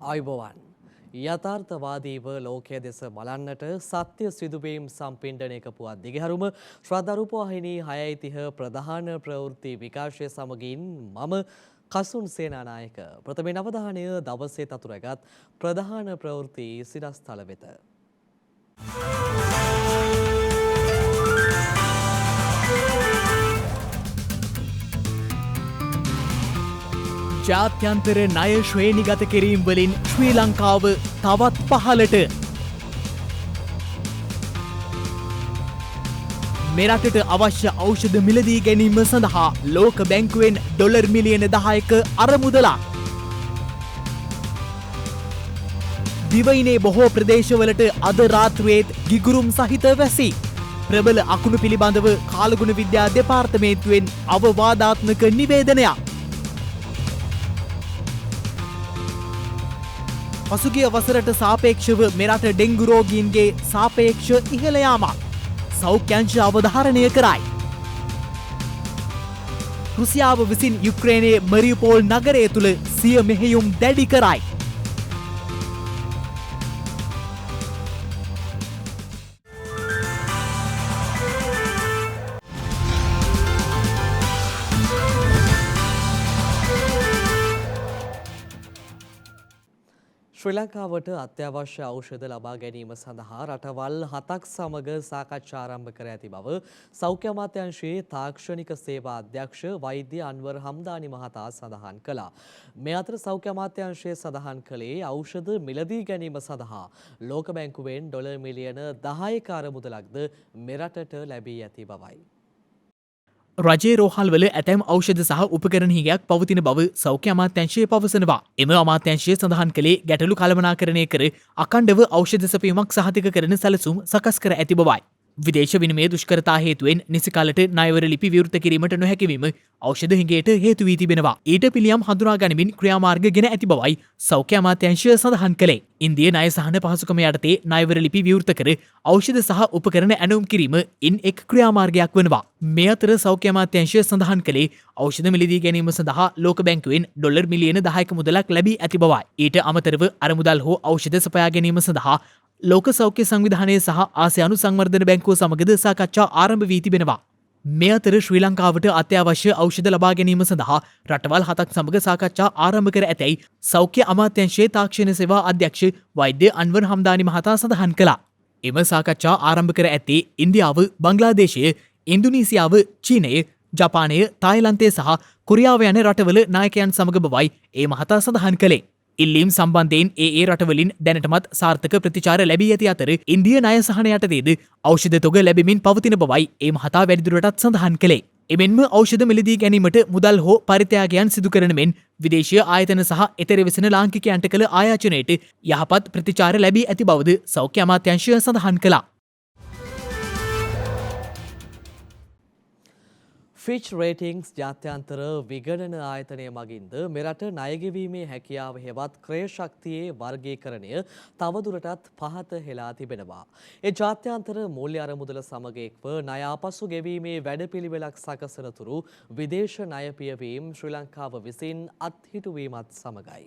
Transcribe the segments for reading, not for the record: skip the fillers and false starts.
අයිබෝවන් යථාර්ථවාදීව ලෝකයේ දෙස බලන්නට සත්‍ය සිදුවීම් සම්පින්ඩනයක පුවත් දිගහැරුම ශ්‍රද්ධරූපවාහිනී 6:30 ප්‍රධාන ප්‍රවෘත්ති විකාශය සමගින් මම කසුන් සේනානායක ප්‍රථමයෙන් අවධානය දවසේ තතුරගත් ප්‍රධාන ප්‍රවෘත්ති සිරස්තල වෙත. ජාත්‍යන්තර ණය ශ්‍රේණිගත කිරීම් වලින් ශ්‍රී ලංකාව තවත් පහළට. මෙරටට අවශ්‍ය ඖෂධ මිලදී ගැනීම සඳහා ලෝක බැංකුවෙන් ඩොලර් මිලියන 10ක අරමුදලක්. දිවයිනේ බොහෝ ප්‍රදේශවලට අද රාත්‍රියේත් ගිගුරුම් සහිත වැසි. ප්‍රබල අකුණු පිළිබඳව කාලගුණ විද්‍යා දෙපාර්තමේන්තුවෙන් අවවාදාත්මක නිවේදනයක්. පසුගිය වසරට සාපේක්ෂව මෙරට ඩෙංගු රෝගීන්ගේ සාපේක්ෂ ඉහළ යාමක් සෞඛ්‍යංශ අවධාරණය කරයි. රුසියාව විසින් යුක්‍රේනයේ මරියුපෝල් නගරය තුළ සිය මෙහෙයුම් දැඩි කරයි. ශ්‍රී ලංකාවට අත්‍යවශ්‍ය ඖෂධ ලබා ගැනීම සඳහා රටවල් 7ක් සමග සාකච්ඡා ආරම්භ කර ඇති බව සෞඛ්‍ය අමාත්‍යාංශයේ තාක්ෂණික සේවා අධ්‍යක්ෂ වෛද්‍ය අන්වර් හම්දානි මහතා සඳහන් කළා. මේ අතර සෞඛ්‍ය අමාත්‍යාංශය සඳහන් කළේ ඖෂධ මිලදී ගැනීම සඳහා ලෝක බැංකුවෙන් ඩොලර් මිලියන 10ක අරමුදලක්ද මෙරටට ලැබී ඇති බවයි. රජයේ රෝහල්වල ඇතැම් ඖෂධ සහ උපකරණ හිගයක් පවතින බව සෞඛ්‍ය අමාත්‍යාංශය පවසනවා. එම අමාත්‍යාංශය සඳහන් කළේ ගැටලු කළමනාකරණය කර අඛණ්ඩව ඖෂධ සැපයීමක් සහතික කරන සැලසුම් සකස් කර ඇති බවයි. විදේශ විනිමය දුෂ්කරතා හේතුවෙන් නිසි කාලට ණයවර ලිපි විවෘත කිරීමට නොහැකිවීම ඖෂධ හිඟයට හේතු වී තිබෙනවා. ඊට පිළියම් හඳුනා ගනිමින් ක්‍රියාමාර්ග ගෙන ඇති බවයි සෞඛ්‍ය අමාත්‍යාංශය සඳහන් කළේ. ඉන්දිය ණය සහන පහසුකම යටතේ ණයවර ලිපි විවෘත කර ඖෂධ සහ උපකරණ ඇනවුම් කිරීම ඉන් එක් ක්‍රියාමාර්ගයක් වනවා. මේ අතර සෞඛ්‍ය අමාත්‍යාංශය සඳහන් කළේ ඖෂධ මිලදී ගැනීම සඳහා ලෝක බැංකුවෙන් ඩොලර් මිලියන 10ක මුදලක් ලැබී ඇති බවයි. ඊට අමතරව අරමුදල් හෝ ඖෂධ සපයා ගැනීම සඳහා ලෝක සෞඛ්‍ය සංවිධානය සහ ආසියානු සංවර්ධන බැංකුව සමගද සාකච්ඡා ආරම්භ වී තිබෙනවා. මේ අතර ශ්‍රී ලංකාවට අත්‍යවශ්‍ය ඖෂධ ලබා ගැනීම සඳහා රටවල් 7ක් සමග සාකච්ඡා ආරම්භ කර ඇතැයි සෞඛ්‍ය අමාත්‍යාංශයේ තාක්ෂණ සේවා අධ්‍යක්ෂ වෛද්‍ය අන්වර් හම්දානි මහතා සඳහන් කළා. එම සාකච්ඡා ආරම්භ කර ඇත්තේ ඉන්දියාව, බංග්ලාදේශය, ඉන්දුනීසියාව, චීනය, ජපානය, තායිලන්තය සහ කොරියාව යන රටවල නායකයන් සමග බවයි ඒ මහතා සඳහන් කළේ. ඉල්ලීම් සම්බන්ධයෙන් ඒ රටවලින් දැනටමත් සාර්ථක ප්‍රතිචාර ලැබී ඇති අතර ඉන්දිය ණය සහන යටතේද ඖෂධ තොග ලැබෙමින් පවතින බවයි ඒ මහතා වැඩිදුරටත් සඳහන් කළේ. එමෙන්ම ඖෂධ මිලදී ගැනීමට මුදල් හෝ පරිත්‍යාගයන් සිදු කරන මෙන් විදේශීය ආයතන සහ එතෙර වෙසෙන ලාංකිකයන්ට කළ ආයාචනයට යහපත් ප්‍රතිචාර ලැබී ඇති බවද සෞඛ්‍ය අමාත්‍යාංශය සඳහන් කළා. ෆිච් රේටිංස් ජාත්‍යන්තර විගණන ආයතනය මගින්ද මෙරට ණයගෙවීමේ හැකියාව හෙවත් ක්‍රය ශක්තියේ වර්ගීකරණය තවදුරටත් පහත හෙලා තිබෙනවා. ඒ ජාත්‍යන්තර මූල්‍ය අරමුදල සමග එක්ව ණය ආපසු ගෙවීමේ වැඩපිළිවෙලක් සකසන තුරු විදේශ ණය පියවීම් ශ්‍රී ලංකාව විසින් අත්හිටුවීමත් සමගයි.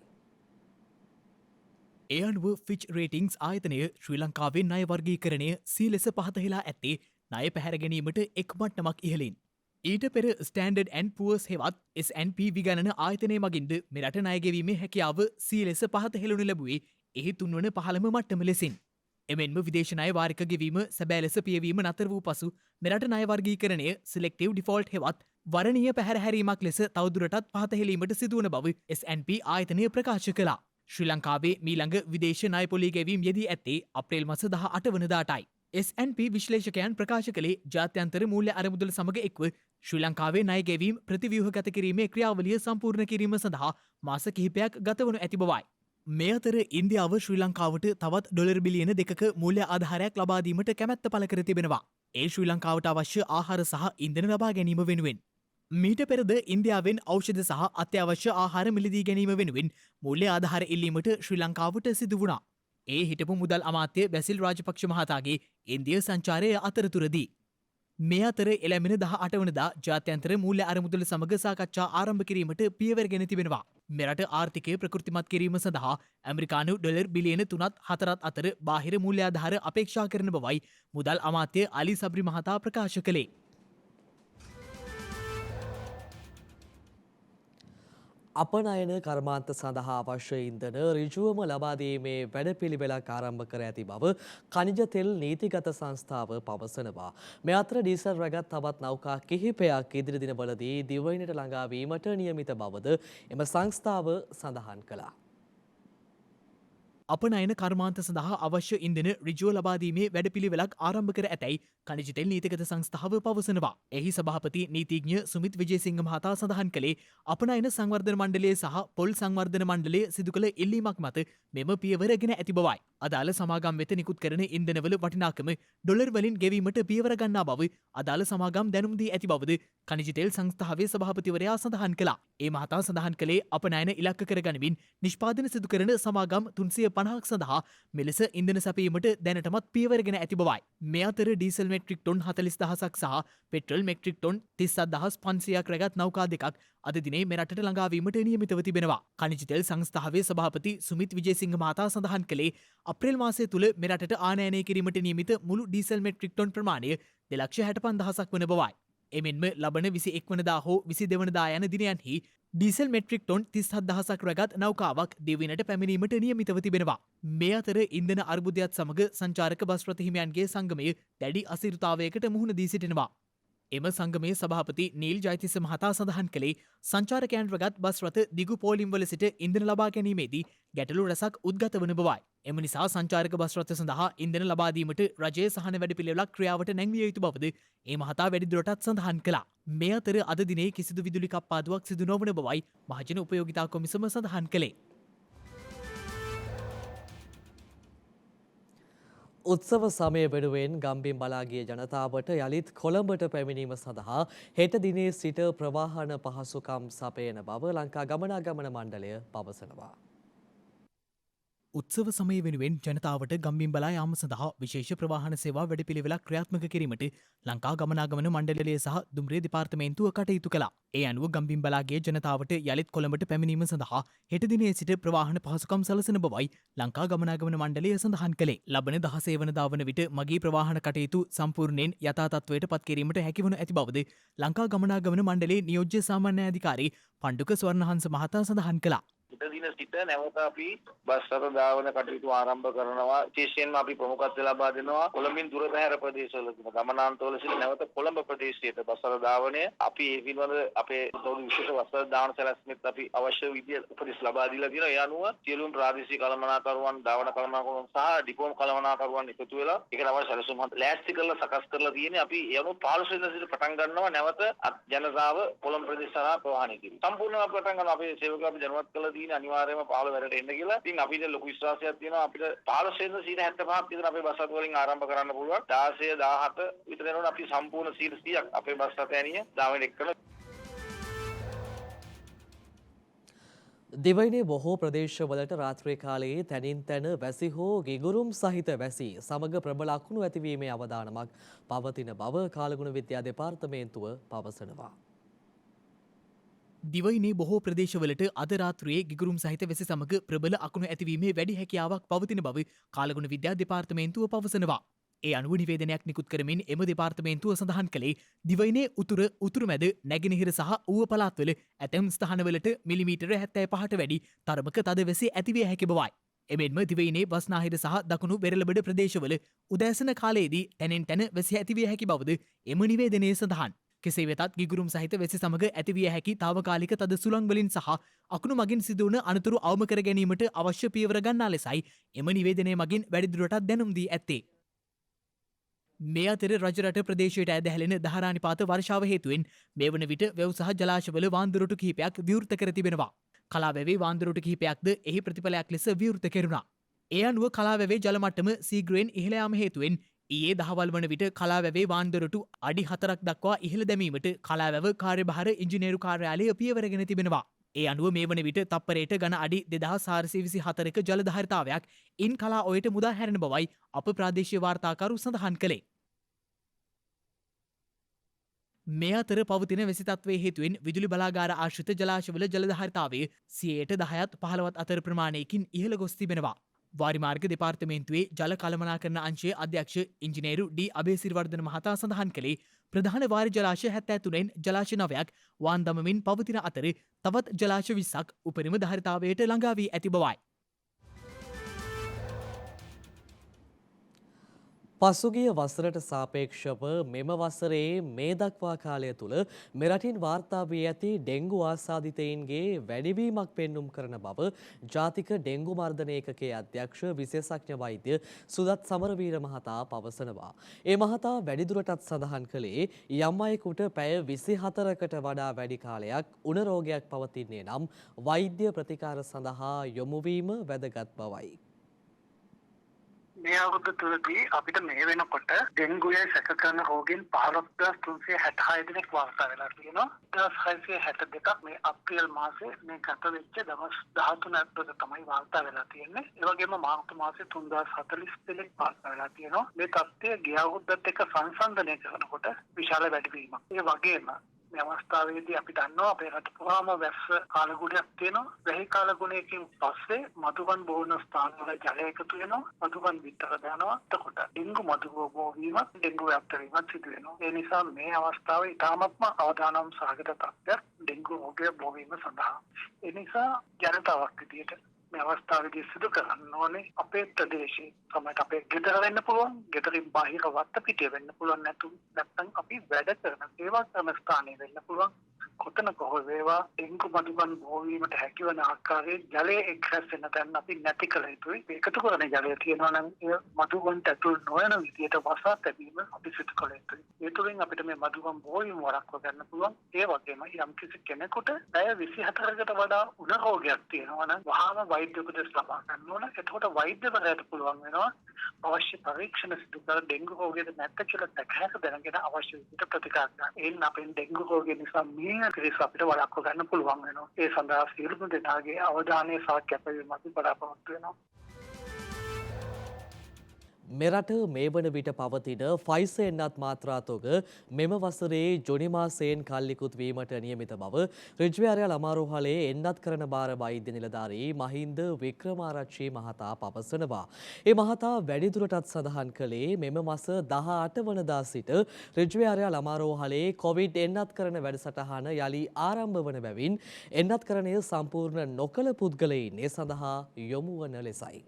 ඒ අනුව ෆිච් රේටිංස් ආයතනය ශ්‍රී ලංකාවේ ණය වර්ගීකරණය සී ලෙස පහත හෙලා ඇත්තේ ණය පැහැර ගැනීමට එක් මට්ටමක් ඉහළින්. ඊට පෙර ස්ටෑන්ඩඩ් ඇන්ඩ් පුවර්ස් හෙවත් S&P විගණන ආයතනය මගින්ද මෙරට ණයගෙවීමේ හැකියාව සී ලෙස පහත හෙළනු ලැබුවේ එහි තුන්වන පහළම මට්ටම ලෙසින්. එමෙන්ම විදේශ ණය වාරික ගෙවීම සැබෑ ලෙස පියවීම නතර වූ පසු මෙරට ණය වර්ගීකරණය සිලෙක්ටිව් ඩිෆෝල්ට් හෙවත් වරණීය පැහැරහැරීමක් ලෙස තවදුරටත් පහත හෙලීමට සිදුවන බව S&P ආයතනය ප්‍රකාශ කළා. ශ්‍රී ලංකාවේ මීළඟ විදේශ ණය පොලී ගෙවීම් යෙදී ඇත්තේ අප්‍රේල් මාස 18 වනදාටයි. S&P විශ්ලේෂකයන් ප්‍රකාශ කළේ ජාත්‍යන්තර මූල්‍ය අරමුදල සමග එක්ව ශ්‍රී ලංකාවේ ණය ගෙවීම් ප්‍රතිව්‍යුහගත කිරීමේ ක්‍රියාවලිය සම්පූර්ණ කිරීම සඳහා මාස කිහිපයක් ගතවනු ඇති බවයි. මේ අතර ඉන්දියාව ශ්‍රී ලංකාවට තවත් ඩොලර් බිලියන 2ක මූල්‍ය ආධාරයක් ලබා දීමට කැමැත්ත පළ කර තිබෙනවා. ඒ ශ්‍රී ලංකාවට අවශ්‍ය ආහාර සහ ඉන්ධන ලබා ගැනීම වෙනුවෙන්. මීට පෙරද ඉන්දියාවෙන් ඖෂධ සහ අත්‍යවශ්‍ය ආහාර මිලදී ගැනීම වෙනුවෙන් මූල්‍ය ආධාර ඉල්ලීමට ශ්‍රී ලංකාවට සිදු වුණා. ඒ හිටපු මුදල් අමාත්‍ය බැසිල් රාජපක්ෂ මහතාගේ ඉන්දිය සංචාරය අතරතුරදී. මේ අතර එළැමෙන 18 වනදා ජාත්‍යන්තර මූල්‍ය අරමුදල සමග සාකච්ඡා ආරම්භ කිරීමට පියවර ගෙන තිබෙනවා. මෙරට ආර්ථිකය ප්‍රකෘතිමත් කිරීම සඳහා ඇමරිකානු ඩොලර් බිලියන 3.4 අතර බාහිර මූල්‍යාධාර අපේක්ෂා කරන බවයි මුදල් අමාත්‍ය අලි සබ්රි මහතා ප්‍රකාශ කළේ. අපනයන කර්මාන්ත සඳහා අවශ්‍ය ඉන්ධන ඍජුවම ලබා දීමේ වැඩපිළිවෙලක් ආරම්භ කර ඇති බව ඛනිජ තෙල් නීතිගත සංස්ථාව පවසනවා. මේ අතර ඩීසල් රැගත් තවත් නෞකා කිහිපයක් ඉදිරි දිනවලදී දිවයිනට ළඟා වීමට නියමිත බවද එම සංස්ථාව සඳහන් කළා. අපනයන කර්මාන්ත සඳහා අවශ්‍ය ඉන්ධන ඍජුව ලබාදීමේ වැඩපිළිවෙලක් ආරම්භ කර ඇතැයි ඛනිජ තෙල් නීතිගත සංස්ථාව පවසනවා. එහි සභාපති නීතිඥ සුමිත් විජේසිංහ මහතා සඳහන් කළේ අපනයන සංවර්ධන මණ්ඩලය සහ පොල් සංවර්ධන මණ්ඩලය සිදු කළ ඉල්ලීමක් මත මෙම පියවර ගෙන ඇති බවයි. අදාළ සමාගම් වෙත නිකුත් කරන ඉන්ධනවල වටිනාකම ඩොලර් වලින් ගෙවීමට පියවර ගන්නා බව අදාළ සමාගම් දැනුම් දී ඇති බවද ඛනිජ තෙල් සංස්ථාවේ සභාපතිවරයා සඳහන් කළා. ඒ මහතා සඳහන් කළේ අපනයන ඉලක්ක කර ගනිමින් නිෂ්පාදන සිදු කරන සමාගම් 350ක් සඳහා මෙලෙස ඉන්ධන සැපීමට දැනටමත් පියවරගෙන ඇති බවයි. මේ අතර ඩීසල් මෙට්‍රික් ටොන් 40000ක් සහ පෙට්‍රල් මෙට්‍රික් ටොන් 37500ක් රැගත් නෞකා දෙකක් අද දිනේ මෙරටට ළඟාවීමට නියමිතව තිබෙනවා. ඛනිජ තෙල් සංස්ථාවේ සභාපති සුමිත් විජේසිංහ මහතා සඳහන් කළේ අප්‍රේල් මාසය තුල මෙරටට ආනයනය කිරීමට නියමිත මුළු ඩීසල් මෙට්‍රික් ටොන් ප්‍රමාණය 2,65,000ක් වන බවයි. එමෙන්ම ලබන 21 වනදා හෝ 22 වනදා යන දිනයන්හි ඩීසල් මෙට්‍රික් ටොන් 37,000ක් රැගත් නෞකාවක් දිවයිනට පැමිණීමට නියමිතව තිබෙනවා. මේ අතර ඉන්ධන අර්බුදයත් සමග සංචාරක බස් රථ හිමියන්ගේ සංගමය දැඩි අසිරිතාවයකට මුහුණ දී සිටිනවා. එම සංගමේ සභාපති නීල් ජයතිස්ස මහතා සඳහන් කළේ සංචාරකයන් රැගත් බස් රථ දිගු පෝලිම්වල සිට ඉන්ධන ලබා ගැනීමේදී ගැටලු රැසක් උද්ගත වන බවයි. එම නිසා සංචාරක බස් රථ සඳහා ඉන්ධන ලබා දීමට රජයේ සහන වැඩපිළිවෙලක් ක්‍රියාවට නැංවිය යුතු බවද ඒ මහතා වැඩිදුරටත් සඳහන් කළා. මේ අතර අද දිනේ කිසිදු විදුලි කප්පාදුවක් සිදු නොවන බවයි මහජන උපයෝගිතා කොමිසම සඳහන් කළේ. උත්සව සමය වෙනුවෙන් ගම්බිම් බලා ගිය ජනතාවට යළිත් කොළඹට පැමිණීම සඳහා හෙට දිනේ සිට ප්‍රවාහන පහසුකම් සපයන බව ලංකා ගමනාගමන මණ්ඩලය පවසනවා. උත්සව සමය වෙනුවෙන් ජනතාවට ගම්බිම් බලා යාම සඳහා විශේෂ ප්‍රවාහන සේවා වැඩපිළිවෙලක් ක්‍රියාත්මක කිරීමට ලංකා ගමනාගමන මණ්ඩලය සහ දුම්රිය දෙපාර්තමේන්තුව කටයුතු කළා. ඒ අනුව ගම්බිම් බලාගේ ජනතාවට යළිත් කොළඹට පැමිණීම සඳහා හෙට දිනේ සිට ප්‍රවාහන පහසුකම් සලසන බවයි ලංකා ගමනාගමන මණ්ඩලය සඳහන් කළේ. ලබන 16 වනදා වන විට මගී ප්‍රවාහන කටයුතු සම්පූර්ණයෙන් යථා තත්ත්වයට පත් කිරීමට හැකිවනු ඇති බවද ලංකා ගමනාගමන මණ්ඩලයේ නියෝජ්‍ය සාමාන්‍ය අධිකාරී පණ්ඩුක ස්වර්ණහංස මහතා සඳහන් කළා. ඊට දින සිට නැවත අපි බස් රථ ධාවන කටයුතු ආරම්භ කරනවා. විශේෂයෙන්ම අපි ප්‍රමුඛත්වය ලබා දෙනවා කොළඹින් දුර බැහැර ප්‍රදේශවල තියෙන ගමනාන්තවල සිට නැවත කොළඹ ප්‍රදේශයට බස් රථ ධාවනය අපි ඒ පිළිබඳ අපේ විශේෂ බස් රථ ධාවන සැලැස්මෙත් අපි අවශ්‍ය විදිය උපදෙස් ලබා දීලා තියෙනවා. ඒ අනුව සියලුම ප්‍රාදේශීය කළමනාකරුවන් ධාවන කළමනාකරුවන් සහ ඩිපෝම කළමනාකරුවන් එකතු වෙලා ඒකට අවශ්‍ය සැලසුම් ලෑස්ති කරලා සකස් කරලා තියෙන්නේ. අපි ඒ අනුව 15 වෙනිදා සිට පටන් ගන්නවා නැවත ජනතාව කොළඹ ප්‍රදේශ කරා ප්‍රවාහනය කිරීම. සම්පූර්ණයෙන්ම පටන් ගන්නවා. අපේ සේවකයෝ අපි දැනුවත් කරලා තියෙන අනිවාර්යයෙන්ම 15 වැඩට එන්න කියලා. ඉතින් අපිට ලොකු විශ්වාසයක් තියෙනවා අපිට 15 වෙනිදා 75ක් විතර අපේ බස් රථ වලින් ආරම්භ කරන්න පුළුවන්. 16 17 විතර වෙනකොට අපි සම්පූර්ණ 100ක් අපේ බස් රථ ඇණිය ධාවනය කරලා දිවයිනේ බොහෝ ප්‍රදේශවලට රාත්‍රී කාලයේ තැනින් තැන වැසි හෝ ගිගුරුම් සහිත වැසි සමග ප්‍රබල අකුණු ඇතිවීමේ අවදානමක් පවතින බව කාලගුණ විද්‍යා දෙපාර්තමේන්තුව පවසනවා. දිවයිනේ බොහෝ ප්‍රදේශවලට අද රාත්‍රියේ ගිගුරුම් සහිත වැසි සමග ප්‍රබල අකුණු ඇතිවීමේ වැඩි හැකියාවක් පවතින බව කාලගුණ විද්‍යා දෙපාර්තමේන්තුව පවසනවා. ඒ අනුව නිවේදනයක් නිකුත් කරමින් එම දෙපාර්තමේන්තුව සඳහන් කළේ දිවයිනේ උතුරු මැද නැගෙනහිර සහ ඌව පළාත්වල ඇතැම් ස්ථානවලට මිලිමීටර 75ට වැඩි තරමක තද වැසි ඇතිවිය හැකි බවයි. එමෙන්ම දිවයිනේ බස්නාහිර සහ දකුණු බෙරළබඩ ප්‍රදේශවල උදෑසන කාලයේදී තැනෙන් තැන වැසි ඇතිවිය හැකි බවද එම නිවේදනයේ සඳහන්. කෙසේ වෙතත් ගිගුරුම් සහිත වැසි සමග ඇතිවිය හැකි තාවකාලික තද සුළං වලින් සහ අකුණු මගින් සිදුවන අනතුරු අවම කර ගැනීමට අවශ්‍ය පියවර ගන්නා ලෙසයි එම නිවේදනය මගින් වැඩිදුරටත් දැනුම් දී ඇත්තේ. මේ අතර රජරට ප්‍රදේශයට ඇද හැලෙන දහරානිපාත වර්ෂාව හේතුවෙන් මේ වන විට වැව් සහ ජලාශවල වාන්දුරටු කිහිපයක් විවෘත කර තිබෙනවා. කලාවැවේ වාන්දුරටු කිහිපයක්ද එහි ප්‍රතිඵලයක් ලෙස විවෘත කෙරුණා. ඒ අනුව කලාවැවේ ජල මට්ටම සීග්‍රයෙන් ඉහළ යාම හේතුවෙන් ඊයේ දහවල් වන විට කලාවැවේ වාන්දොරටු අඩි 4ක් දක්වා ඉහළ දැමීමට කලාවැව කාර්යභාර ඉංජිනේරු කාර්යාලය පියවරගෙන තිබෙනවා. ඒ අනුව මේ වන විට තප්පරයට ඝන අඩි 2424ක ජල ධාරිතාවයක් ඉන් කලා ඔයට මුදා හැරෙන බවයි අප ප්‍රාදේශීය වාර්තාකරු සඳහන් කළේ. මේ අතර පවතින වැසි තත්වයේ හේතුවෙන් විදුලි බලාගාර ආශ්‍රිත ජලාශවල ජලධාරිතාවය 10% 15% අතර ප්‍රමාණයකින් ඉහළ ගොස් තිබෙනවා. වාරිමාර්ග දෙපාර්තමේන්තුවේ ජල කළමනාකරණ අංශයේ අධ්‍යක්ෂ ඉංජිනේරු ඩී අබේසිරිවර්ධන මහතා සඳහන් කළේ ප්‍රධාන වාරි ජලාශ 73න් ජලාශ 9ක් වාන් දමමින් පවතින අතර තවත් ජලාශ 20ක් උපරිම ධාරිතාවයට ළඟා වී ඇති බවයි. පසුගිය වසරට සාපේක්ෂව මෙම වසරේ මේ දක්වා කාලය තුළ මෙරටින් වාර්තා වී ඇති ඩෙංගු ආසාදිතයින්ගේ වැඩිවීමක් පෙන්නුම් කරන බව ජාතික ඩෙංගු මර්ධන ඒකකයේ අධ්‍යක්ෂ විශේෂඥ වෛද්‍ය සුදත් සමරවීර මහතා පවසනවා. ඒ මහතා වැඩිදුරටත් සඳහන් කළේ යම් අයෙකුට පැය 24කට වඩා වැඩි කාලයක් උණ රෝගයක් පවතින්නේ නම් වෛද්‍ය ප්‍රතිකාර සඳහා යොමු වීම වැදගත් බවයි. මේ අවුරුදු තුලදී අපිට මේ වෙනකොට ඩෙන්ගුවේ සැක කරන රෝගීන් 15366 දෙනෙක් වාර්තා වෙලා තියෙනවා. 1662ක් මේ අප්‍රේල් මාසයේ මේ ගත වෙච්ච දවස් 13 ඇතුළත තමයි වාර්තා වෙලා තියෙන්නේ. ඒ වගේම මාර්තු මාසයේ 3040 දෙනෙක් වාර්තා වෙලා තියෙනවා. මේ තත්ත්වය ගිය අවුරුද්දත් එක්ක සංසන්දනය කරනකොට විශාල වැඩිවීමක්. ඒ වගේම මේ අවස්ථාවේදී අපි දන්නවා අපේ රට පුරාම වැස්ස කාලගුණයක් තියෙනවා. වැහි කාලගුණයකින් පස්සේ මදුවන් බොහෝන ස්ථානවල ජලය එකතු වෙනවා. මදුවන් විතර දානවා. එතකොට ඩෙන්ගු මදුරුව බෝවීමත් ඩෙන්ගු ව්‍යාප්ත වීමත් සිදු වෙනවා. ඒ නිසා මේ අවස්ථාවේ ඉතාමත්ම අවදානම් සහගත තත්ත්වයක් ඩෙන්ගු රෝගය බෝවීම සඳහා. ඒ නිසා ජනතාවක් විදියට මේ අවස්ථාවේදී සිදු කරන්න ඕනේ අපේ ප්‍රදේශයේ තමයි අපේ ගෙදර වෙන්න පුළුවන්, ගෙදරින් බාහිර වත්ත පිටිය වෙන්න පුළුවන් නැත්නම් අපි වැඩ කරන සේවා කරන ස්ථානයේ වෙන්න පුළුවන්. කොතනක හෝ වේවා ඩෙන්ගු මදුවන් බෝවීමට හැකිවන ආකාරයේ ජලය එක්රැස් වෙන තැන් අපි නැති කළ යුතුයි. ඒකතු කරන ජලය තියෙනවා නම් ඒ මදුවන්ට ඇතුල් නොවන විදියට වසා තැබීම අපි සිදු කළ යුතුයි. ඒ තුළින් අපිට මේ මදුවන් බෝවීම වළක්වා ගන්න පුළුවන්. ඒ වගේම යම් කිසි කෙනෙකුට පැය 24කට වඩා උණ රෝගයක් තියෙනවා නම් වහාම වෛද්‍ය උපදෙස් ලබා ගන්න ඕන. එතකොට වෛද්‍යවරයාට පුළුවන් වෙනවා අවශ්‍ය පරීක්ෂණ සිදු කර ඩෙන්ගු රෝගයට නැත්te කියලා දැකහැක දැනගෙන අවශ්‍ය විදිහට ප්‍රතිකාර ගන්න. එයින් අපෙන් ඩෙන්ගු රෝගය නිසා මේ කිරිස අපිට වළක්වා ගන්න පුළුවන් වෙනවා. ඒ සඳහා සියලුම දෙනාගේ අවධානය සහ කැපවීම අපි බලාපොරොත්තු වෙනවා. මෙරට මේ වන විට පවතින ෆයිසර් එන්නත් මාත්‍රා තොග මෙම වසරේ ජුනි මාසයෙන් කල්ලිකුත් වීමට නියමිත බව රිජ්වයාරයල් අමාරුහලේ එන්නත් කරන භාර වෛද්‍ය නිලධාරී මහින්ද වික්‍රමාරච්චි මහතා පවසනවා. ඒ මහතා වැඩිදුරටත් සඳහන් කළේ මෙම මස 18 වනදා සිට රිජ්වයාරයල් අමාරුහලේ කොවිඩ් එන්නත් කරන වැඩසටහන යලි ආරම්භ වන බැවින් එන්නත්කරණය සම්පූර්ණ නොකළ පුද්ගලයින් ඒ සඳහා යොමු වන ලෙසයි.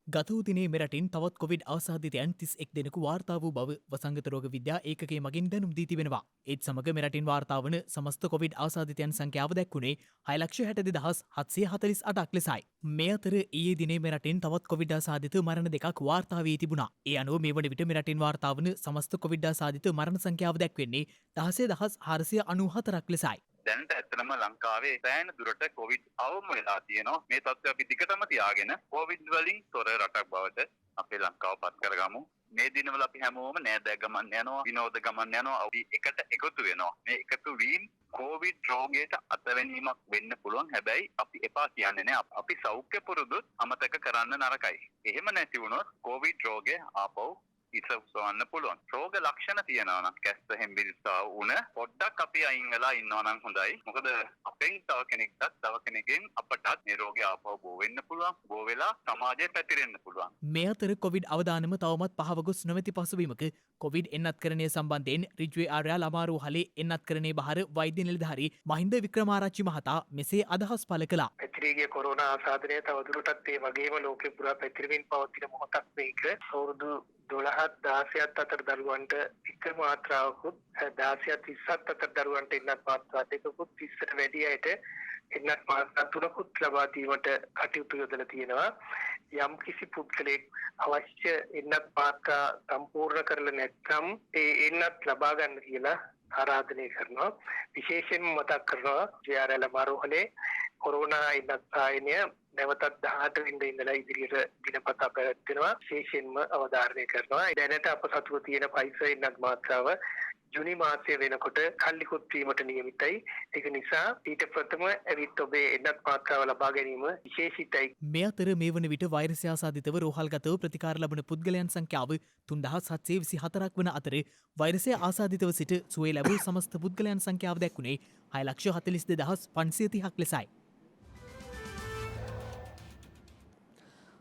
ගත වූ දිනේ මෙරටින් තවත් කොවිඩ් ආසාදිතයන් 31 දෙනෙකු වාර්තා වූ බව වසංගත රෝග විද්‍යා ඒකකයේ මගින් දැනුම් දී තිබෙනවා. ඒත් සමග මෙරටින් වාර්තා වන සමස්ත කොවිඩ් ආසාදිතයන් සංඛ්‍යාව දැක්වුණේ 6,62,748ක් ලෙසයි. මේ අතර ඊයේ දිනේ මෙරටින් තවත් කොවිඩ් ආසාදිත මරණ දෙකක් වාර්තා වී තිබුණා. ඒ අනුව මේ වන විට මෙරටින් වාර්තා වන සමස්ත කොවිඩ් ආසාදිත මරණ සංඛ්‍යාව දැක්වෙන්නේ 16,494ක් ලෙසයි. දැනට ඇත්තටම ලංකාවේ සෑහෙන දුරට කොවිඩ් අවම වෙලා තියෙනවා. මේ තත්ත්වය අපි දිගටම තියාගෙන කොවිඩ් වලින් තොර රටක් බවට අපේ ලංකාව පත් කරගමු. මේ දිනවල අපි හැමෝම නෑදෑ ගමන් යනවා, විනෝද ගමන් යනවා, අපි එකට එකතු වෙනවා. මේ එකතු වීම කොවිඩ් රෝගයට අතවැනීමක් වෙන්න පුළුවන්. හැබැයි අපි එපා කියන්නේ නෑ. අපි සෞඛ්‍ය පුරුදු අමතක කරන්න නරකයි. එහෙම නැති වුණොත් කොවිඩ් රෝගය ආපහු ඉස්සවන්න පුළුවන්. රෝග ලක්ෂණ තියෙනවා නම් කැස්ස හෙම්බිරිස්සා උණ පොඩ්ඩක් අපි අයින් වෙලා ඉන්නවා නම් හොඳයි. මොකද අපෙන් තව කෙනෙක්ටත් තව කෙනෙක්ගෙන් අපටත් මේ රෝගය ආපහු බෝ වෙන්න පුළුවන්. බෝ වෙලා සමාජයට පැතිරෙන්න පුළුවන්. මේ අතර කොවිඩ් අවදානම තවමත් පහව ගොස් නොමැති පසුබිමක කොවිඩ් එන්නත්කරණය සම්බන්ධයෙන් රිජ්වේ ආර්යාල අමාරුහලේ එන්නත්කරණයේ බහර වෛද්‍ය නිලධාරී මහින්ද වික්‍රමාරච්චි මහතා මෙසේ අදහස් පළ කළා. පැතිරීගේ කොරෝනා ආසාදනය තවදුරටත් ඒ වගේම ලෝකෙ පුරා පැතිරමින් පවතින මොහොතක් මේක. අවුරුදු 12ත් 16ත් අතර දරුවන්ට එක මාත්‍රාවකුත් 16ත් 20ත් අතර දරුවන්ට එන්නත් මාත්‍රා දෙකකුත් 30ට වැඩි අයට එන්නත් මාත්‍රා තුනකුත් ලබා දීමට කටයුතු යොදලා තියෙනවා. යම් කිසි පුද්ගලෙක් අවශ්‍ය එන්නත් මාත්‍රා සම්පූර්ණ කරලා නැත්නම් ඒ එන්නත් ලබා ගන්න කියලා ආරාධනය කරනවා. විශේෂයෙන්ම මතක් කරනවා ජේ.ආර්.එල්. අමාරුහලේ කොරෝනා එන්නත් සායනය නැවතත් 18 වෙනිදා ඉඳලා ඉදිරියට දිනපතා පැවැත්වෙනවා. විශේෂයෙන්ම අවධාරණය කරනවා. දැනට අප සතුව තියෙන ෆයිසර් එන්නත් මාත්‍රාව ජුනි මාසය වෙනකොට කල්ලිකුත් වීමට නියමිතයි. ඒක නිසා ඊට ප්‍රථම ඇවිත් ඔබේ එන්නත් මාත්‍රාව ලබා ගැනීම විශේෂිතයි. මේ අතර මේ වන විට වෛරසය ආසාදිතව රෝහල්ගතව ප්‍රතිකාර ලබන පුද්ගලයන් සංඛ්‍යාව 3724ක් වන අතර වෛරසය ආසාදිතව සිට සුවය ලැබූ සමස්ත පුද්ගලයන් සංඛ්‍යාව දැක්වුණේ 6,42,530ක් ලෙසයි.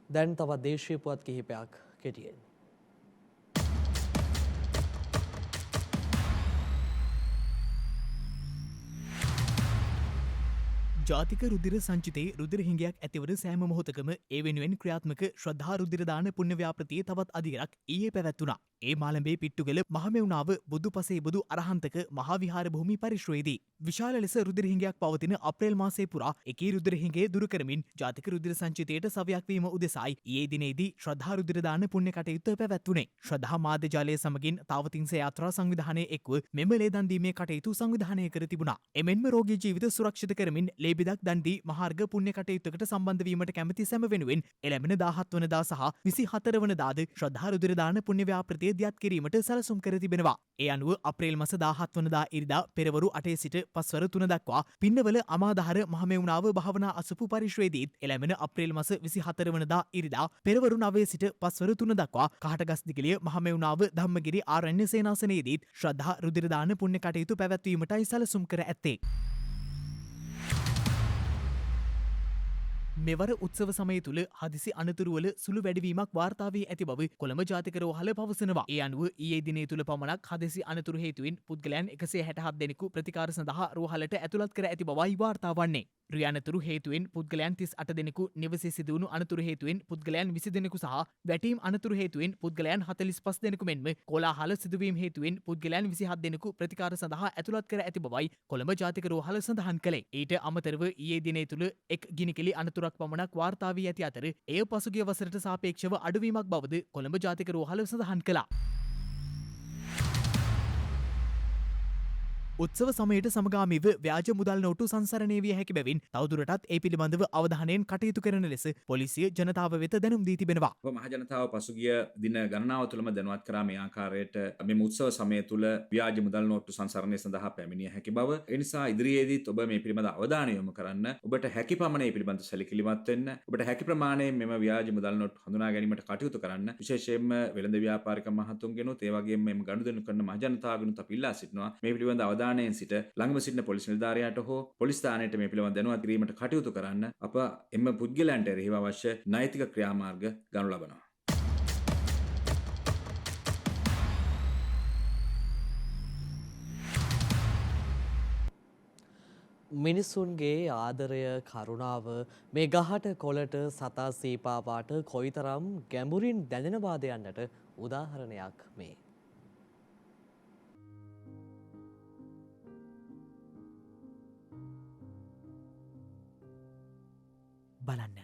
දැන් තවත් දේශීය පුවත් කිහිපයක් කෙටියෙන්. ජාතික රුධිර සංචිතේ රුධිර හිඟයක් ඇතිවන සෑම මොහොතකම ඒ වෙනුවෙන් ක්‍රියාත්මක ශ්‍රද්ධා රුධිර දාන පුණ්‍ය ව්‍යාපෘතියේ තවත් අදියරක් ඊයේ පැවැත්වුණා. ඒ මාළඹේ පිට්ටුගල මහමෙවුනාව බුදුපසේ බුදු අරහන්තක මහා විහාර භූමි පරිශ්‍රයේදී විශාල ලෙස රුධිර හිඟයක් පවතින අප්‍රේල් මාසයේ පුරා එකී රුධිර හිඟේ දුරු කරමින් ජාතික රුධිර සංචිතයට සවයක් වීම උදෙසායි ඊයේ දිනේදී ශ්‍රද්ධා රුධිර දාන පුණ්‍ය කටයුත්ත පැවැත්වුණේ. ශ්‍රද්ධා මාධ්‍ය ජාලය සමගින් තාවතිංස යාත්‍රා සංවිධානයේ එක්ව මෙම ලේදන් දීමේ කටයුතු සංවිධානය කර තිබුණා. එමෙන්ම රෝගී ජීවිත සුරක්ෂිත කරමින් ලේ බිදක් දන් දී මහාර්ග පුණ්‍ය කටයුත්තකට සම්බන්ධ වීමට කැමැති සැම වෙනුවෙන් එළැඹෙන 17 වනදා සහ 24 වනදාද ශ්‍රද්ධා රුධිර දාන පුණ්‍ය ව්‍යාපෘතිය දියත් කිරීමට සැලසුම් කර තිබෙනවා. ඒ අනුව අප්‍රේල් මාස 17 වනදා ඉරිදා පෙරවරු 8 සිට පස්වර 3 දක්වා පින්නවල අමාදහර මහමෙවුනාව භාවනා අසපු පරිශ්‍රයේදීත් එළැඹෙන අප්‍රේල් මාස 24 වනදා ඉරිදා පෙරවරු 9 සිට පස්වර 3 දක්වා කාටගස්දිගලිය මහමෙවුනාව ධම්මගිරි ආරණ්‍ය සේනාසනයේදීත් ශ්‍රද්ධා රුධිර දාන පුණ්‍ය කටයුතු පැවැත්වීමටයි සැලසුම් කර ඇත්තේ. මෙවර උත්සව සමය තුළ හදිසි අනතුරුවල සුළු වැඩිවීමක් වාර්තා වී ඇති බව කොළඹ ජාතික රෝහල පවසනවා. ඒ අනුව ඊයේ දිනේ තුළ පමණක් හදිසි අනතුරු හේතුවෙන් පුද්ගලයන් 167 දෙනෙකු ප්‍රතිකාර සඳහා රෝහලට ඇතුළත් කර ඇති බවයි වාර්තා වන්නේ. රියනතුරු හේතුවෙන් පුද්ගලයන් 38 දෙනෙකු නිවසේ සිදුවුණු අනතුරු හේතුවෙන් පුද්ගලයන් 20 දෙනෙකු සහ වැටීම් අනතුරු හේතුවෙන් පුද්ගලයන් 45 දෙනෙකු මෙන්ම කොලාහල සිදුවීම් හේතුවෙන් පුද්ගලයන් 27 දෙනෙකු ප්‍රතිකාර සඳහා ඇතුළත් කර ඇති බවයි කොළඹ ජාතික රෝහල සඳහන් කළේ. ඊට අමතරව ඊයේ දිනේ තුළ එක් ගිනිකෙලි අනතුරක් පමණක් වාර්තා වී ඇති අතර එය පසුගිය වසරට සාපේක්ෂව අඩුවීමක් බවද කොළඹ ජාතික රෝහල සඳහන් කළා. උත්සව සමයට සමගාමීව ව්‍යාජ මුදල් නෝටු සංසරණය විය හැකි බැවින් තවදුරටත් ඒ පිළිබඳව අවධානයෙන් කටයුතු කරන ලෙස පොලිසිය ජනතාව වෙත දැනුම් දී තිබෙනවා. මහජනතාව පසුගිය දින ගණනාව තුළම දැනුවත් කරා මේ ආකාරයට මෙම උත්සව සමය තුළ ව්‍යාජ මුදල් නෝට්ටු සංසරණය සඳහා පැමිණිය හැකි බව. ඒ නිසා ඉදිරියේදීත් ඔබ මේ පිළිබඳ අවධානය යොමු කරන්න. ඔබට හැකි පමණ මේ පිළිබඳ සැලකිලිමත් වෙන්න. ඔබට හැකි ප්‍රමාණයෙන් මෙම ව්‍යාජ මුදල් නෝට්ටු හඳුනා ගැනීමට කටයුතු කරන්න. විශේෂයෙන්ම වෙළඳ ව්‍යාපාරික මහතුන්ගෙනුත් ඒ වගේම මෙම ගනුදෙනු කරන මහජනතාවගෙනුත් අපි ඉල්ලා සිටිනවා මේ පිළිබඳ අවධානයෙන් සිට ළඟම සිටින පොලිස් නිලධාරියාට හෝ පොලිස් ස්ථානයට මේ පිළිබඳව දැනුවත් කිරීමට කටයුතු කරන්න. අප එම පුද්ගලයන්ට එරෙහිව අවශ්‍ය නෛතික ක්‍රියාමාර්ග ගනු ලබනවා. මිනිසුන්ගේ ආදරය කරුණාව මේ ගහට කොළට සතා සීපාවාට කොයිතරම් ගැඹුරින් දැනෙනවාද යන්නට උදාහරණයක් මේ. බලන්න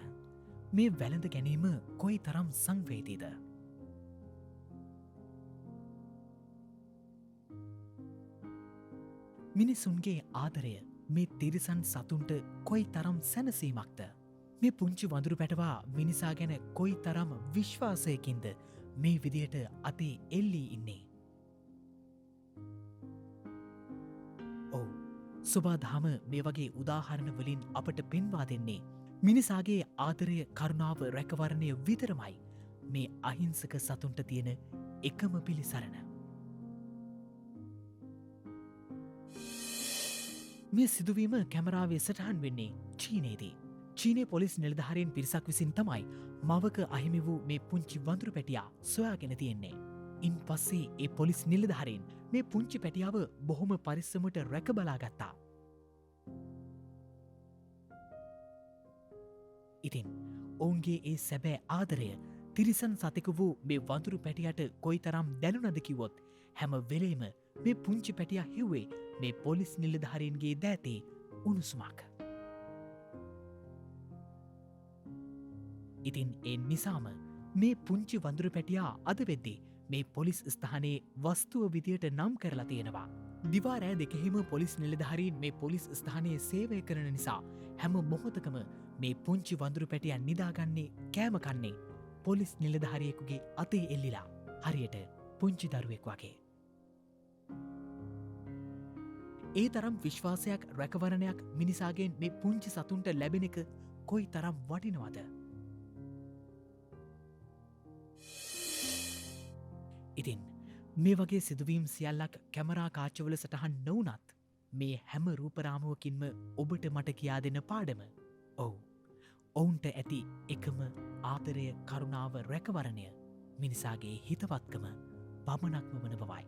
මේ වැළඳ ගැනීම කොයි තරම් සංවේදීද. මිනිසුන්ගේ ආදරය මේ තිරිසන් සතුන්ට කොයි තරම් සැනසීමක්ද. මේ පුංචි වඳුරු පැටවා මිනිසා ගැන කොයි තරම් විශ්වාසයකින්ද මේ විදියට අතේ එල්ලී ඉන්නේ. ඔව් සුබාදහම මේ වගේ උදාහරණ වලින් අපට පෙන්වා දෙන්නේ මිනිසාගේ ආදරය කරුණාව රැකවරණය විතරමයි මේ අහිංසක සතුන්ට තියෙන එකම පිළිසරණ. මේ සිදුවීම කැමරාවේ සටහන් වෙන්නේ චීනයේදී. චීනයේ පොලිස් නිලධාරීන් පිරිසක් විසින් තමයි මවක අහිමි වූ මේ පුංචි වඳුරු පැටියා සොයාගෙන තියෙන්නේ. ඉන් පස්සේ ඒ පොලිස් නිලධාරීන් මේ පුංචි පැටියාව බොහොම පරිස්සමට රැකබලා ගත්තා. ඉතින් ඔවුන්ගේ ඒ සැබෑ ආදරය තිරිසන් සතෙකු වූ මේ වඳුරු පැටියට කොයි තරම් දැනුනද කිව්වොත් හැම වෙලේම මේ පුංචි පැටියා හිව්වේ මේ පොලිස් නිලධාරීන්ගේ දෑතේ උණුසුමක්. ඉතින් ඒ නිසාම මේ පුංචි වඳුරු පැටියා අද වෙද්දී මේ පොලිස් ස්ථානයේ වස්තුව විදියට නම් කරලා තියෙනවා. දිවා රෑ දෙකෙහිම පොලිස් නිලධාරීන් මේ පොලිස් ස්ථානයේ සේවය කරන නිසා හැම මොහොතකම මේ පුංචි වඳුරු පැටියා නිදාගන්නේ කෑම කන්නේ පොලිස් නිලධාරියෙකුගේ අතේ එල්ලිලා හරියට පුංචි දරුවෙක් වගේ. ඒ තරම් විශ්වාසයක් රැකවරණයක් මිනිසාගෙන් මේ පුංචි සතුන්ට ලැබෙන එක කොයි තරම් වටිනවද. ඉතින් මේ වගේ සිදුවීම් සියල්ලක් කැමරා කාච්චවල සටහන් නොවනත් මේ හැම රූපරාමුවකින්ම ඔබට මට කියා දෙන පාඩම ඔවු ඔවුන්ට ඇති එකම ආදරය කරුණාව රැකවරණය මිනිසාගේ හිතවත්කම පමණක්ම වන බවයි.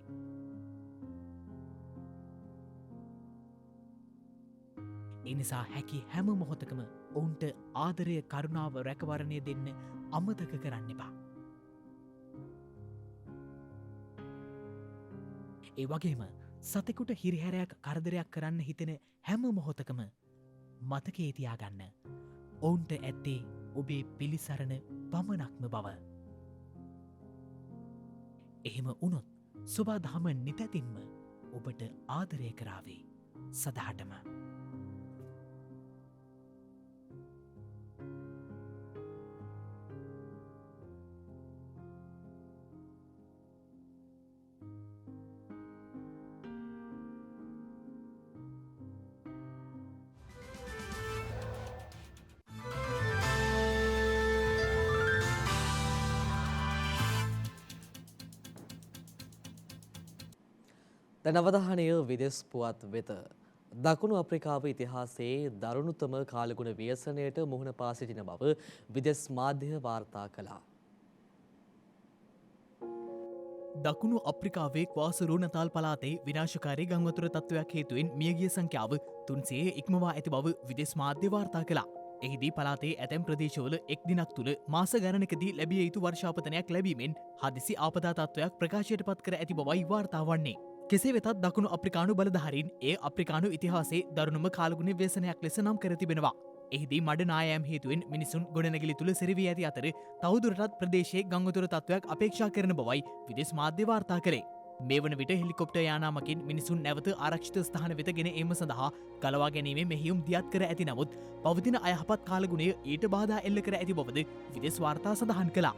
එනිසා හැකි හැම මොහොතකම ඔවුන්ට ආදරය කරුණාව රැකවරණය දෙන්න අමතක කරන්න එපා. ඒ වගේම සතෙකුට හිරිහැරයක් කරදරයක් කරන්න හිතෙන හැම මොහොතකම මතකේ තියාගන්න. ඔවුන්ට ඇත්තේ ඔබේ පිළිසරණ පමණක්ම බව. එහෙම වුණොත් සුබාදහම නිතැතින්ම ඔබට ආදරය කරාවේ සදහටම. දැන් අවධානය විදෙස් පුවත් වෙත. දකුණු අප්‍රිකාව ඉතිහාසයේ දරුණුතම කාලගුණ ව්‍යසනයට මුහුණ පා සිටින බව විදෙස් මාධ්‍ය වාර්තා කළා. දකුණු අප්‍රිකාවේ ක්වාසුරු නතාල් පලාතේ විනාශකාරී ගංවතුර තත්ත්වයක් හේතුවෙන් මියගිය සංඛ්‍යාව 300 ඉක්මවා ඇති බව විදෙස් මාධ්‍ය වාර්තා කළා. එහිදී පලාතේ ඇතැම් ප්‍රදේශවල එක් දිනක් තුළ මාස ගණනකදී ලැබිය යුතු වර්ෂාපතනයක් ලැබීමෙන් හදිසි ආපදා තත්ත්වයක් ප්‍රකාශයට පත් කර ඇති බවයි වාර්තා වන්නේ. කෙසේ වෙතත් දකුණු අප්‍රිකානු බලධාරීන් ඒ අප්‍රිකානු ඉතිහාසයේ දරුණුම කාලගුණ ව්‍යසනයක් ලෙස නම් කර තිබෙනවා. එහිදී මඩ නායෑම් හේතුවෙන් මිනිසුන් ගොඩනැගිලි තුළ සිරවී ඇති අතර තවදුරටත් ප්‍රදේශයේ ගංවතුර තත්ත්වයක් අපේක්ෂා කරන බවයි විදෙස් මාධ්‍ය වාර්තා කළේ. මේ වන විට හෙලිකොප්ටර් යානාමකින් මිනිසුන් නැවත ආරක්ෂිත ස්ථාන වෙත ගෙන ඒම සඳහා ගලවා ගැනීමේ මෙහෙයුම් දියත් කර ඇති නමුත් පවතින අයහපත් කාලගුණය ඊට බාධා එල්ල කර ඇති බවද විදෙස් වාර්තා සඳහන් කළා.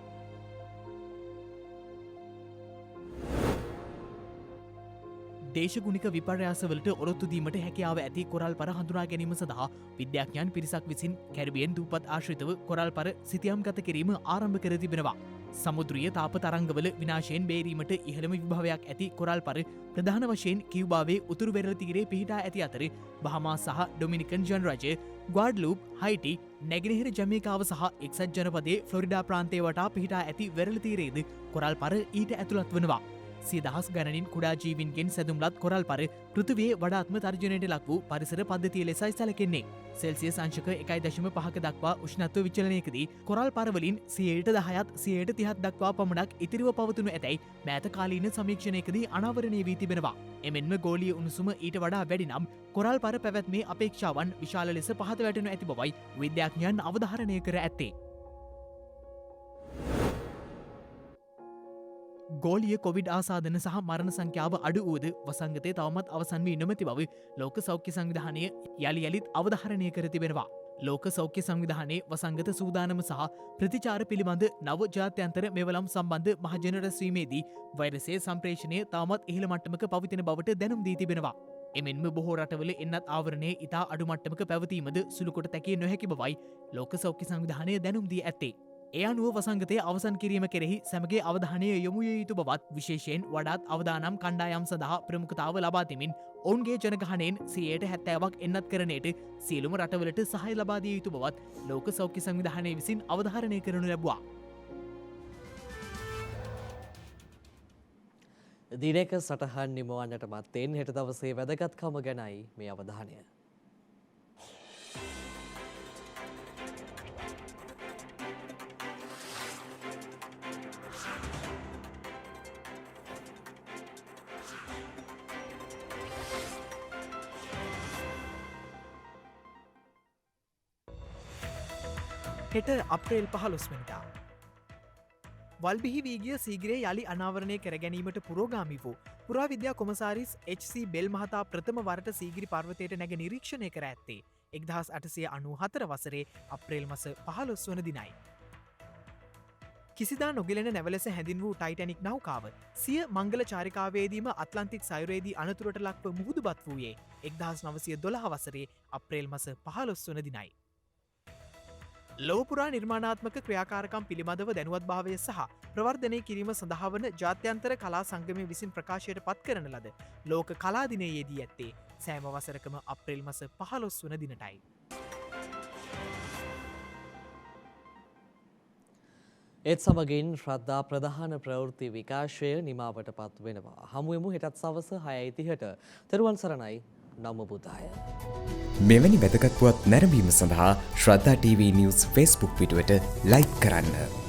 දේශගුණික විපර්යාසවලට ඔරොත්තු දීමට හැකියාව ඇති කොරල් පර හඳුනා ගැනීම සඳහා විද්‍යාඥයන් පිරිසක් විසින් කැරිබියන් දූපත් ආශ්‍රිතව කොරල් පර සිතියම් ගත කිරීම ආරම්භ කර තිබෙනවා. සමුද්‍රීය තාප තරංගවල විනාශයෙන් බේරීමට ඉහළම විභාවයක් ඇති කොරල් පර ප්‍රධාන වශයෙන් කිව්බාවේ උතුරු වෙරළ තීරයේ පිහිටා ඇති අතර බහමා සහ ඩොමිනිකන් ජනරජය, ග්වාඩ්ලූප්, හයිටි, නැගෙනහිර ජමේකාව සහ එක්සත් ජනපදයේ ෆ්ලොරිඩා ප්‍රාන්තය වටා පිහිටා ඇති වෙරළ තීරයේද කොරල් පර ඊට ඇතුළත් වනවා. සියදහස් ගණනින් කුඩා ජීවින්ගෙන් සැදුම්ලත් කොරල් පර පෘථිවියේ වඩාත්ම තර්ජනයට ලක් වූ පරිසර පද්ධතිය ලෙසයි සැලකෙන්නේ. සෙල්සියස් අංශක 1.5 දක්වා උෂ්ණත්ව විචලනයකදී කොරල් පරවලින් 10%ත් 30% දක්වා පමණක් ඉතිරිව පවතිනු ඇතැයි මෑත කාලීන සමීක්ෂණයකදී අනාවරණය වී තිබෙනවා. එමෙන්ම ගෝලීය උණුසුම ඊට වඩා වැඩි නම් කොරල් පර පැවැත්මේ අපේක්ෂාවන් විශාල ලෙස පහත වැටෙනු ඇති බවයි විද්‍යාඥයන් අවධාරණය කර ඇත්තේ. ගෝලිය කොවිඩ් ආසාධන සහ මරණ සංඛ්‍යාව අඩු වූද වසංගතය තවමත් අවසන් වී නොමැති බව ලෝක සෞඛ්‍ය සංවිධානය යළි යළිත් අවධාරණය කර තිබෙනවා. ලෝක සෞඛ්‍ය සංවිධානයේ වසංගත සූදානම සහ ප්‍රතිචාර පිළිබඳ නව ජාත්‍යන්තර මෙවලම් සම්බන්ධ මහජන රැස්වීමේදී වෛරසයේ සම්ප්‍රේෂණය තවමත් ඉහළ මට්ටමක පවතින බවට දැනුම් දී තිබෙනවා. එමෙන්ම බොහෝ රටවල එන්නත් ආවරණයේ ඉතා අඩු මට්ටමක පැවතීමද සුළුකොට තැකිය නොහැකි බවයි ලෝක සෞඛ්‍ය සංවිධානය දැනුම් දී ඇත්තේ. ඒ අනුව වසංගතය අවසන් කිරීම කෙරෙහි සැමගේ අවධානය යොමු යුතු බවත් විශේෂයෙන් වඩාත් අවදානම් කණ්ඩායම් සඳහා ප්‍රමුඛතාව ලබා දෙමින් ඔවුන්ගේ ජනගහනයෙන් 70% එන්නත් කරණයට සියලුම රටවලට සහාය ලබා දිය යුතු බවත් ලෝක සෞඛ්‍ය සංවිධානය විසින් අවධාරණය කරනු ලැබුවා. දිනක සටහන් නිමවන්නට මත්තෙන් හෙට දවසේ වැදගත්කම ගැනයි මේ අවධානය. හෙට අප්‍රේල් 15 වෙනිදා වල්බිහි වීගිය සීගිරේ යළි අනාවරණය කර ගැනීමට පුරෝගාමි වූ පුරාවිද්‍යා කොමසාරිස් HC බෙල් මහතා ප්‍රථම වරට සීගිරි පර්වතයට නැග නිරීක්ෂණය කර ඇත්තේ 1894 වසරේ අප්‍රේල් මස 15 වන දිනයි. කිසිදා නොගෙලෙන නැවලෙස හැඳින් වූ ටයිටැනික් නෞකාව සිය මංගල චාරිකාවේදීම අත්ලන්තික් සයුරේදී අනතුරට ලක්ව මුහුදුබත් වූයේ 1912 වසරේ අප්‍රේල් මස 15 වන දිනයි. ලෝපුරා නිර්මාණාත්මක ක්‍රියාකාරකම් පිළිබඳව දැනුවත් භාවය සහ ප්‍රවර්ධනය කිරීම සඳහා වන ජාත්‍යන්තර කලා සංගමය විසින් ප්‍රකාශයට පත් කරන ලද ලෝක කලාදිනයේදී ඇත්තේ සෑම වසරකම අප්‍රේල් මස 15 වන දිනටයි. ඒත් සමගින් ශ්‍රද්ධා ප්‍රධාන ප්‍රවෘත්ති විකාශය නිමාවට පත් වෙනවා. හමුවෙමු හෙටත් සවස 6:30ට. තෙරුවන් සරණයි. නම බුදාය. මෙවැනි වැදගත් පුවත් නැරඹීම සඳහා ශ්‍රද්ධා TV නිවුස් Facebook පිටුවට ලයික් කරන්න.